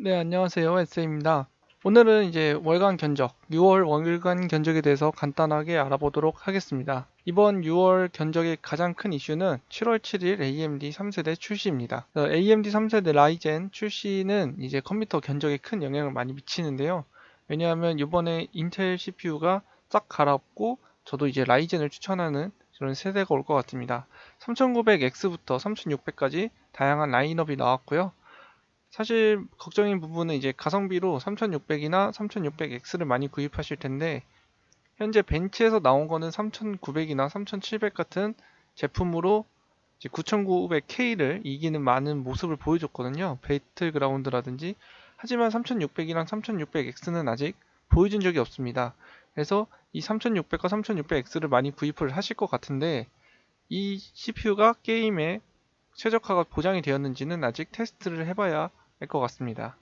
네, 안녕하세요. SA입니다. 오늘은 이제 월간 견적, 6월 월간 견적에 대해서 간단하게 알아보도록 하겠습니다. 이번 6월 견적의 가장 큰 이슈는 7월 7일 AMD 3세대 출시입니다. AMD 3세대 라이젠 출시는 이제 컴퓨터 견적에 큰 영향을 많이 미치는데요. 왜냐하면 이번에 인텔 CPU가 싹 갈아엎고 저도 이제 라이젠을 추천하는 그런 세대가 올 것 같습니다. 3900X부터 3600까지 다양한 라인업이 나왔고요. 사실 걱정인 부분은 이제 가성비로 3600이나 3600X를 많이 구입하실 텐데 현재 벤치에서 나온 거는 3900이나 3700 같은 제품으로 9900K를 이기는 많은 모습을 보여줬거든요. 배틀그라운드라든지. 하지만 3600이랑 3600X는 아직 보여준 적이 없습니다. 그래서 이 3600과 3600X를 많이 구입을 하실 것 같은데 이 CPU가 게임에 최적화가 보장이 되었는지는 아직 테스트를 해봐야 알 것 같습니다.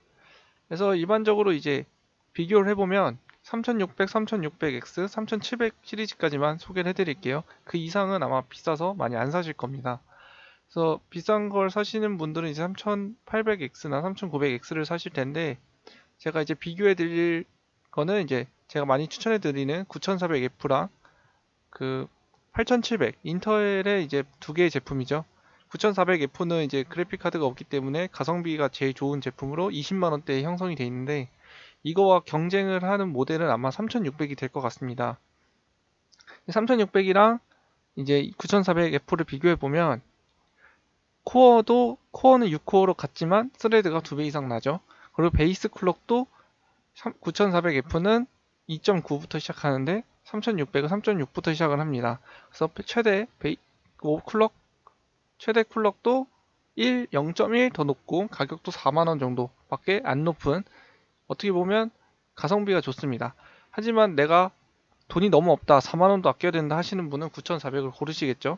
그래서 일반적으로 이제 비교를 해보면 3600, 3600X, 3700 시리즈까지만 소개를 해드릴게요. 그 이상은 아마 비싸서 많이 안 사실 겁니다. 그래서 비싼 걸 사시는 분들은 이제 3800X나 3900X를 사실 텐데 제가 이제 비교해 드릴 거는 이제 제가 많이 추천해 드리는 9400F랑 그 8700, 인텔의 이제 두 개의 제품이죠. 9400F는 이제 그래픽 카드가 없기 때문에 가성비가 제일 좋은 제품으로 20만 원대에 형성이 되어 있는데 이거와 경쟁을 하는 모델은 아마 3600이 될 것 같습니다. 3600이랑 이제 9400F를 비교해 보면 코어는 6코어로 같지만 스레드가 2배 이상 나죠. 그리고 베이스 클럭도 9400F는 2.9부터 시작하는데 3600은 3.6부터 시작을 합니다. 그래서 최대 쿨럭도 0.1 더 높고 가격도 4만원 정도밖에 안 높은 어떻게 보면 가성비가 좋습니다. 하지만 내가 돈이 너무 없다 4만원도 아껴야 된다 하시는 분은 9400을 고르시겠죠.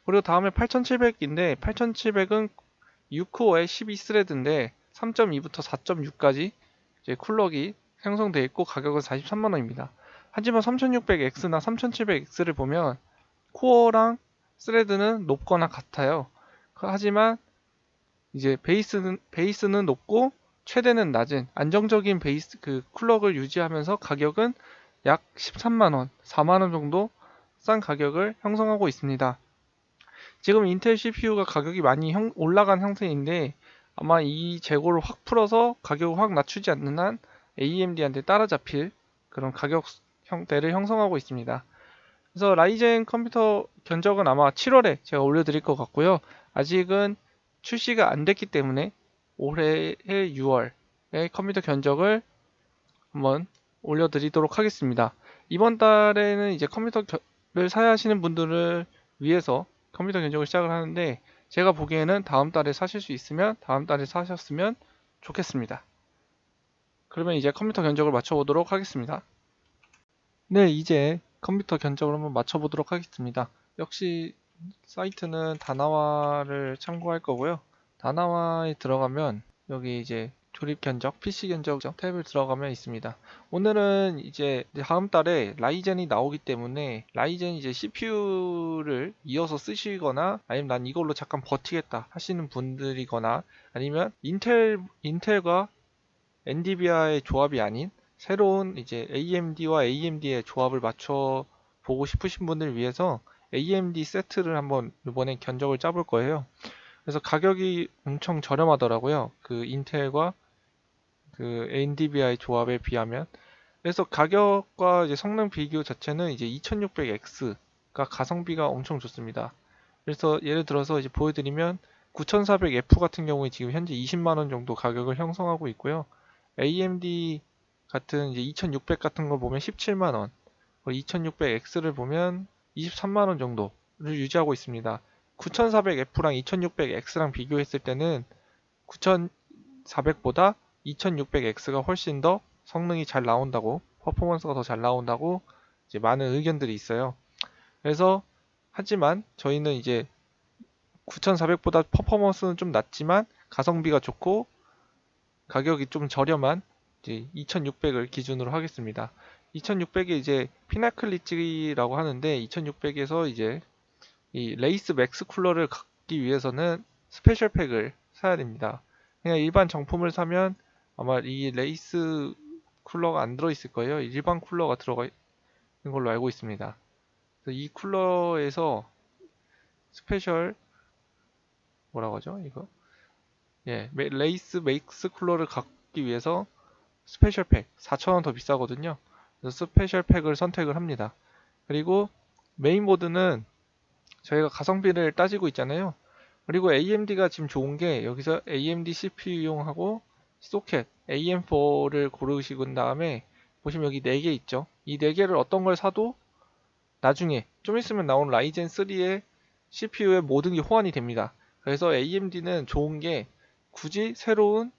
그리고 다음에 8700인데 8700은 6코어에 12스레드인데 3.2부터 4.6까지 이제 쿨럭이 형성되어 있고 가격은 43만원입니다. 하지만 3600X나 3700X를 보면 코어랑 스레드는 높거나 같아요. 하지만 이제 베이스는 높고 최대는 낮은 안정적인 베이스 그 쿨럭을 유지하면서 가격은 약 13만 원, 4만 원 정도 싼 가격을 형성하고 있습니다. 지금 인텔 CPU가 가격이 많이 올라간 형태인데 아마 이 재고를 확 풀어서 가격을 확 낮추지 않는 한 AMD한테 따라잡힐 그런 가격 형태를 형성하고 있습니다. 그래서 라이젠 컴퓨터 견적은 아마 7월에 제가 올려드릴 것 같고요. 아직은 출시가 안 됐기 때문에 올해의 6월에 컴퓨터 견적을 한번 올려드리도록 하겠습니다. 이번 달에는 이제 컴퓨터를 사야 하시는 분들을 위해서 컴퓨터 견적을 시작을 하는데 제가 보기에는 다음 달에 사실 수 있으면 다음 달에 사셨으면 좋겠습니다. 그러면 이제 컴퓨터 견적을 맞춰보도록 하겠습니다. 네, 이제 컴퓨터 견적을 한번 맞춰보도록 하겠습니다. 역시 사이트는 다나와를 참고할 거고요. 다나와에 들어가면 여기 이제 조립 견적, PC 견적 탭을 들어가면 있습니다. 오늘은 이제 다음 달에 라이젠이 나오기 때문에 라이젠 이제 CPU를 이어서 쓰시거나 아니면 난 이걸로 잠깐 버티겠다 하시는 분들이거나 아니면 인텔과 엔비디아의 조합이 아닌 새로운 이제 AMD와 AMD의 조합을 맞춰 보고 싶으신 분들 위해서 AMD 세트를 한번 이번에 견적을 짜볼 거예요. 그래서 가격이 엄청 저렴하더라고요. 그 인텔과 그 엔비디아의 조합에 비하면. 그래서 가격과 이제 성능 비교 자체는 이제 2600X가 가성비가 엄청 좋습니다. 그래서 예를 들어서 이제 보여드리면 9400F 같은 경우에 지금 현재 20만 원 정도 가격을 형성하고 있고요. AMD 같은 이제 2600 같은 거 보면 17만 원, 2600X를 보면 23만 원 정도를 유지하고 있습니다. 9400F랑 2600X랑 비교했을 때는 9400보다 2600X가 훨씬 더 성능이 잘 나온다고, 퍼포먼스가 더 잘 나온다고 이제 많은 의견들이 있어요. 그래서 하지만 저희는 이제 9400보다 퍼포먼스는 좀 낮지만 가성비가 좋고 가격이 좀 저렴한 이제 2600을 기준으로 하겠습니다. 2600에 이제 피나클 리치라고 하는데 2600에서 이제 이 레이스 맥스 쿨러를 갖기 위해서는 스페셜 팩을 사야 됩니다. 그냥 일반 정품을 사면 아마 이 레이스 쿨러가 안 들어있을 거예요. 일반 쿨러가 들어가 있는 걸로 알고 있습니다. 그래서 이 쿨러에서 스페셜 뭐라고 하죠? 이거 레이스 메이크스 쿨러를 갖기 위해서 스페셜 팩 4,000원 더 비싸거든요. 그래서 스페셜 팩을 선택을 합니다. 그리고 메인보드는 저희가 가성비를 따지고 있잖아요. 그리고 AMD가 지금 좋은 게 여기서 AMD CPU용하고 소켓 AM4를 고르시고 다음에 보시면 여기 4개 있죠. 이 4개를 어떤 걸 사도 나중에 좀 있으면 나온 라이젠 3의 CPU에 모든 게 호환이 됩니다. 그래서 AMD는 좋은 게 굳이 새로운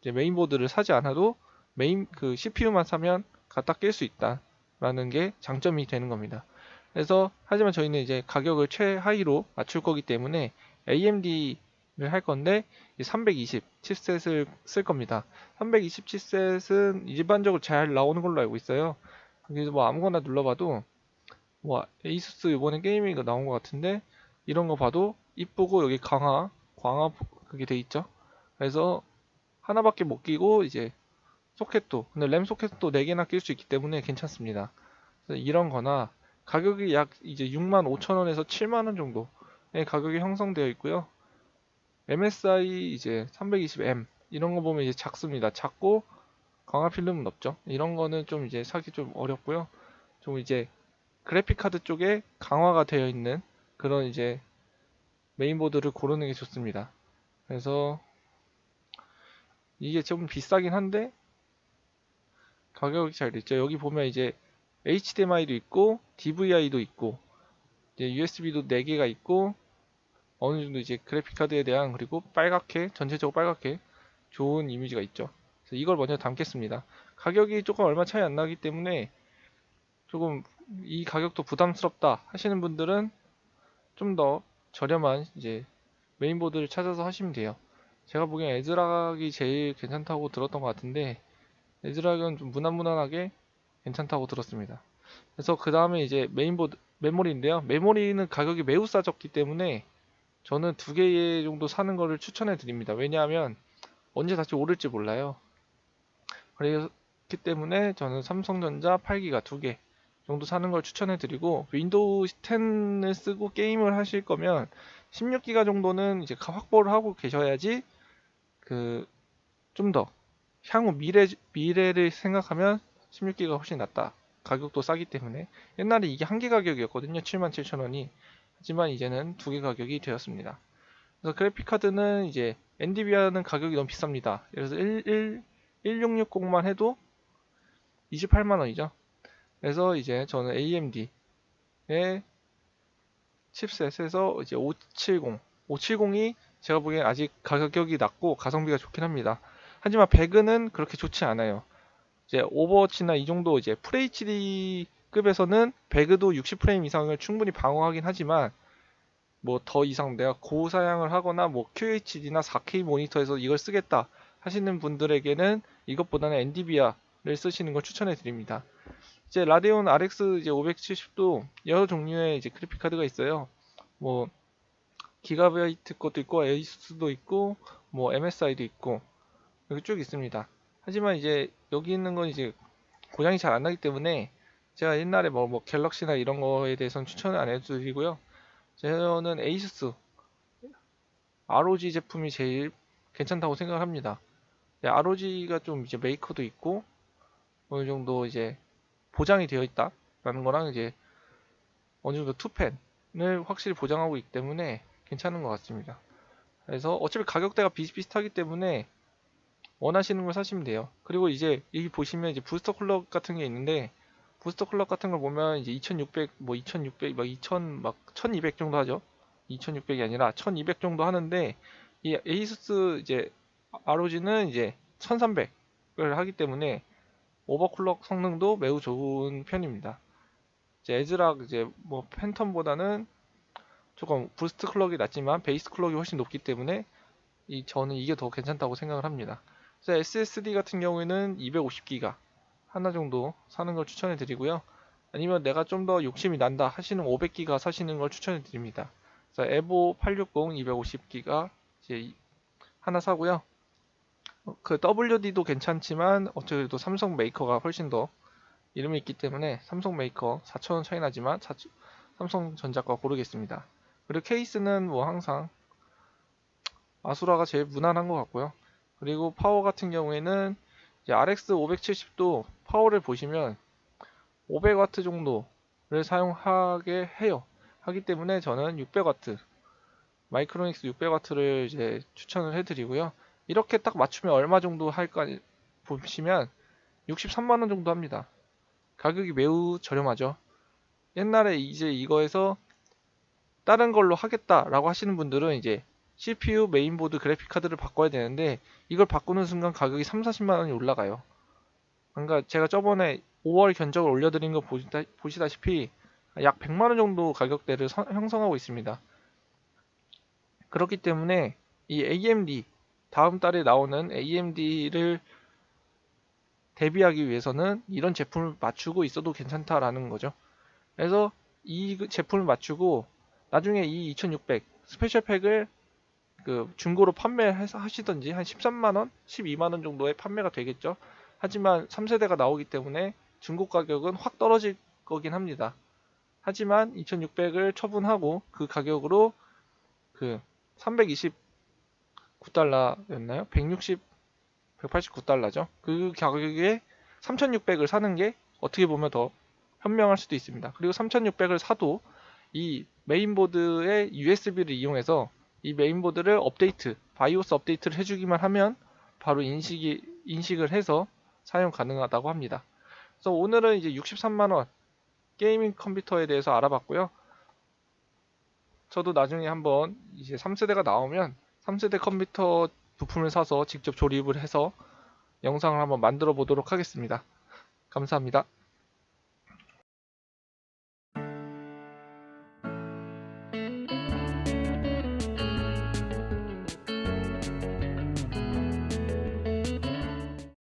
이제 메인보드를 사지 않아도 메인 그 CPU만 사면 갖다 낄 수 있다라는 게 장점이 되는 겁니다. 그래서 하지만 저희는 이제 가격을 최하위로 맞출 거기 때문에 AMD를 할 건데 320 칩셋을 쓸 겁니다. 320 칩셋은 일반적으로 잘 나오는 걸로 알고 있어요. 그래서 뭐 아무거나 눌러봐도 뭐 에이수스 이번에 게이밍 나온 것 같은데 이런 거 봐도 이쁘고 여기 광화 그게 돼 있죠. 그래서 하나밖에 못 끼고 이제 소켓도 근데 램 소켓도 4개나 낄 수 있기 때문에 괜찮습니다. 그래서 이런 거나 가격이 약 이제 65,000원에서 7만원 정도의 가격이 형성되어 있고요. MSI 이제 320M 이런 거 보면 이제 작습니다. 작고 강화 필름은 없죠. 이런 거는 좀 이제 사기 좀 어렵고요. 좀 이제 그래픽 카드 쪽에 강화가 되어 있는 그런 이제 메인보드를 고르는 게 좋습니다. 그래서 이게 좀 비싸긴 한데 가격이 잘 됐죠. 여기 보면 이제 HDMI도 있고 DVI도 있고 이제 USB도 4개가 있고 어느 정도 이제 그래픽 카드에 대한 그리고 빨갛게 전체적으로 빨갛게 좋은 이미지가 있죠. 그래서 이걸 먼저 담겠습니다. 가격이 조금 얼마 차이 안 나기 때문에 조금 이 가격도 부담스럽다 하시는 분들은 좀 더 저렴한 이제 메인보드를 찾아서 하시면 돼요. 제가 보기엔 에즈락이 제일 괜찮다고 들었던 것 같은데 에즈락은 좀 무난무난하게 괜찮다고 들었습니다. 그래서 그 다음에 이제 메인보드 메모리인데요. 메모리는 가격이 매우 싸졌기 때문에 저는 2개 정도 사는 거를 추천해 드립니다. 왜냐하면 언제 다시 오를지 몰라요. 그렇기 때문에 저는 삼성전자 8기가 2개 정도 사는 걸 추천해 드리고 윈도우 10을 쓰고 게임을 하실 거면 16기가 정도는 이제 확보를 하고 계셔야지 그 좀 더 향후 미래를 생각하면 16기가 훨씬 낫다. 가격도 싸기 때문에 옛날에 이게 1개 가격이었거든요. 77,000원이. 하지만 이제는 2개 가격이 되었습니다. 그래서 그래픽 카드는 이제 엔비디아는 가격이 너무 비쌉니다. 그래서 1660만 해도 28만 원이죠. 그래서 이제 저는 AMD의 칩셋에서 이제 570이 제가 보기엔 아직 가격이 낮고 가성비가 좋긴 합니다. 하지만 배그는 그렇게 좋지 않아요. 이제 오버워치나 이 정도 이제 FHD 급에서는 배그도 60프레임 이상을 충분히 방어하긴 하지만 뭐 더 이상 내가 고사양을 하거나 뭐 QHD나 4K 모니터에서 이걸 쓰겠다 하시는 분들에게는 이것보다는 엔비디아를 쓰시는 걸 추천해 드립니다. 이제 라데온 RX 이제 570도 여러 종류의 이제 그래픽 카드가 있어요. 뭐 기가바이트 것도 있고 에이수스도 있고 뭐 MSI도 있고 여기 쭉 있습니다. 하지만 이제 여기 있는 건 이제 고장이 잘 안 나기 때문에 제가 옛날에 뭐 갤럭시나 이런 거에 대해서는 추천을 안 해드리고요. 저는 에이수스 ROG 제품이 제일 괜찮다고 생각을 합니다. ROG가 좀 이제 메이커도 있고 어느 정도 이제 보장이 되어 있다라는 거랑 이제 어느 정도 투펜을 확실히 보장하고 있기 때문에 괜찮은 것 같습니다. 그래서 어차피 가격대가 비슷비슷하기 때문에 원하시는 걸 사시면 돼요. 그리고 이제 여기 보시면 이제 부스터 쿨러 같은 게 있는데 부스터 쿨러 같은 걸 보면 이제 2600, 뭐 2600, 막 2000, 막 1200 정도 하죠. 2600이 아니라 1200 정도 하는데 이 에이수스 이제 ROG는 이제 1300을 하기 때문에 오버클럭 성능도 매우 좋은 편입니다. 이제 에즈락 이제 뭐 팬텀보다는 조금 부스트 클럭이 낮지만 베이스 클럭이 훨씬 높기 때문에 저는 이게 더 괜찮다고 생각을 합니다. 그래서 SSD 같은 경우에는 250기가 하나 정도 사는 걸 추천해 드리고요. 아니면 내가 좀 더 욕심이 난다 하시는 500기가 사시는 걸 추천해 드립니다. 그래서 에보 860 250기가 이제 하나 사고요. 그 WD도 괜찮지만 어차피 삼성 메이커가 훨씬 더 이름이 있기 때문에 삼성 메이커 4,000원 차이 나지만 삼성전자 거 고르겠습니다. 그리고 케이스는 뭐 항상 아수라가 제일 무난한 것 같고요. 그리고 파워 같은 경우에는 이제 RX 570도 파워를 보시면 500W 정도를 사용하게 해요. 하기 때문에 저는 600W 마이크로닉스 600W를 이제 추천을 해드리고요. 이렇게 딱 맞추면 얼마 정도 할까 보시면 63만원 정도 합니다. 가격이 매우 저렴하죠. 옛날에 이제 이거에서 다른 걸로 하겠다라고 하시는 분들은 이제 CPU, 메인보드, 그래픽카드를 바꿔야 되는데 이걸 바꾸는 순간 가격이 3, 40만원이 올라가요. 그러니까 제가 저번에 5월 견적을 올려드린 거 보시다시피 약 100만원 정도 가격대를 형성하고 있습니다. 그렇기 때문에 이 AMD 다음 달에 나오는 AMD를 대비하기 위해서는 이런 제품을 맞추고 있어도 괜찮다라는 거죠. 그래서 이 제품을 맞추고 나중에 이 2600 스페셜 팩을 그 중고로 판매하시던지 한 13만원, 12만원 정도의 판매가 되겠죠. 하지만 3세대가 나오기 때문에 중고 가격은 확 떨어질 거긴 합니다. 하지만 2600을 처분하고 그 가격으로 그 329달러였나요? 189달러죠. 그 가격에 3600을 사는 게 어떻게 보면 더 현명할 수도 있습니다. 그리고 3600을 사도 이 메인보드의 USB를 이용해서 이 메인보드를 바이오스 업데이트를 해주기만 하면 바로 인식을 해서 사용 가능하다고 합니다. 그래서 오늘은 이제 63만원 게이밍 컴퓨터에 대해서 알아봤고요. 저도 나중에 한번 이제 3세대가 나오면 3세대 컴퓨터 부품을 사서 직접 조립을 해서 영상을 한번 만들어 보도록 하겠습니다. 감사합니다.